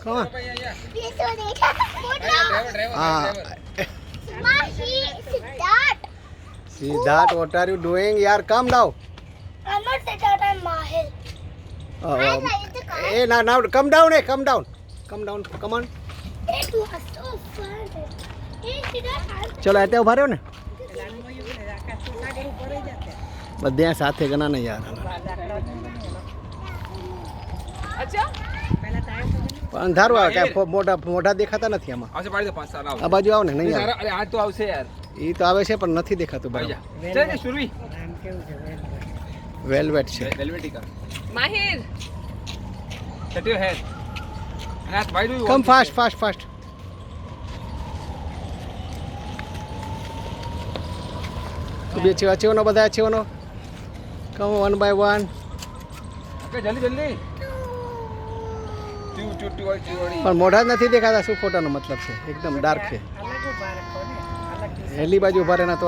Come on. Siddharth, what are you doing? Yaar, come now. I'm not Siddharth, I'm Mahil. Hey, now, come down, hey, come down. Come down, come on. It was so fun. Hey, Siddharth, ચલો અત્યારે ઉભા રહ્યો ને બધે સાથે ગણા ને યાર અંધારું આવે કાંઈ મોઢા દેખાતા નથી આમાં આ બાજુ આવો ને નહીં આવે આ તો આવશે યાર એ તો આવે છે પણ નથી દેખાતું બરાબર ચલ ને સુરવી વેલ્વેટ છે વેલ્વેટી કા માહિર set your head and ask why do you come fast બે છેવાનો બધા છેવાનો કમ 1 by 1 ઓકે જલ્દી પણ મોઢા જ નથી દેખાતા શું ફોટાનો મતલબ છે એકદમ ડાર્ક છે હેલી બાજુ ઉભા રહેના તો